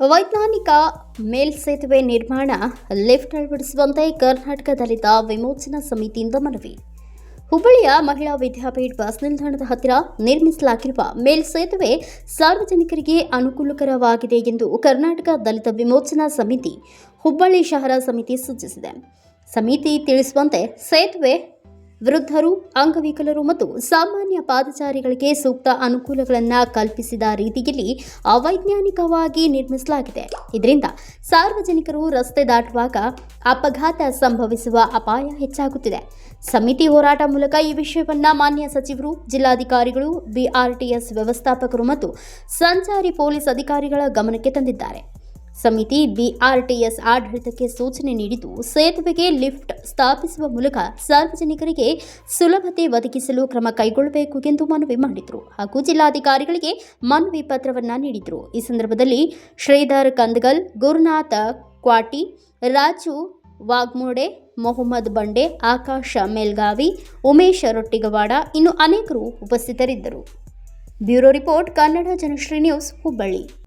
ವೈಜ್ಞಾನಿಕ ಮೇಲ್ಸೇತುವೆ ನಿರ್ಮಾಣ ಲಿಫ್ಟ್ ಅಳವಡಿಸುವಂತೆ ಕರ್ನಾಟಕ ದಲಿತ ವಿಮೋಚನಾ ಸಮಿತಿಯಿಂದ ಮನವಿ. ಹುಬ್ಬಳ್ಳಿಯ ಮಹಿಳಾ ವಿದ್ಯಾಪೀಠ ಬಸ್ ನಿಲ್ದಾಣದ ಹತ್ತಿರ ನಿರ್ಮಿಸಲಾಗಿರುವ ಮೇಲ್ಸೇತುವೆ ಸಾರ್ವಜನಿಕರಿಗೆ ಅನುಕೂಲಕರವಾಗಿದೆ ಎಂದು ಕರ್ನಾಟಕ ದಲಿತ ವಿಮೋಚನಾ ಸಮಿತಿ ಹುಬ್ಬಳ್ಳಿ ಶಹರ ಸಮಿತಿ ಸೂಚಿಸಿದೆ. ಸಮಿತಿ ತಿಳಿಸುವಂತೆ ಸೇತುವೆ ವೃದ್ಧರು, ಅಂಗವಿಕಲರು ಮತ್ತು ಸಾಮಾನ್ಯ ಪಾದಚಾರಿಗಳಿಗೆ ಸೂಕ್ತ ಅನುಕೂಲಗಳನ್ನು ಕಲ್ಪಿಸಿದ ರೀತಿಯಲ್ಲಿ ಅವೈಜ್ಞಾನಿಕವಾಗಿ ನಿರ್ಮಿಸಲಾಗಿದೆ. ಇದರಿಂದ ಸಾರ್ವಜನಿಕರು ರಸ್ತೆ ದಾಟುವಾಗ ಅಪಘಾತ ಸಂಭವಿಸುವ ಅಪಾಯ ಹೆಚ್ಚಾಗುತ್ತಿದೆ. ಸಮಿತಿ ಹೋರಾಟ ಮೂಲಕ ಈ ವಿಷಯವನ್ನು ಮಾನ್ಯ ಸಚಿವರು, ಜಿಲ್ಲಾಧಿಕಾರಿಗಳು, ಬಿಆರ್ಟಿಎಸ್ ವ್ಯವಸ್ಥಾಪಕರು ಮತ್ತು ಸಂಚಾರಿ ಪೊಲೀಸ್ ಅಧಿಕಾರಿಗಳ ಗಮನಕ್ಕೆ ತಂದಿದ್ದಾರೆ. ಸಮಿತಿ ಬಿಆರ್ಟಿಎಸ್ ಆಡಳಿತಕ್ಕೆ ಸೂಚನೆ ನೀಡಿದ್ದು, ಸೇತುವೆಗೆ ಲಿಫ್ಟ್ ಸ್ಥಾಪಿಸುವ ಮೂಲಕ ಸಾರ್ವಜನಿಕರಿಗೆ ಸುಲಭತೆ ಒದಗಿಸಲು ಕ್ರಮ ಕೈಗೊಳ್ಳಬೇಕು ಎಂದು ಮನವಿ ಮಾಡಿದರು ಹಾಗೂ ಜಿಲ್ಲಾಧಿಕಾರಿಗಳಿಗೆ ಮನವಿ ಪತ್ರವನ್ನು ನೀಡಿದರು. ಈ ಸಂದರ್ಭದಲ್ಲಿ ಶ್ರೀಧರ್ ಕಂದಗಲ್, ಗುರುನಾಥ ಕ್ವಾಟಿ, ರಾಜು ವಾಗ್ಮೋಡೆ, ಮೊಹಮ್ಮದ್ ಬಂಡೆ, ಆಕಾಶ ಮೇಲ್ಗಾವಿ, ಉಮೇಶ್ ರೊಟ್ಟಿಗವಾಡ ಇನ್ನು ಅನೇಕರು ಉಪಸ್ಥಿತರಿದ್ದರು. Bureau report, Kannada Janashri news, Hubballi.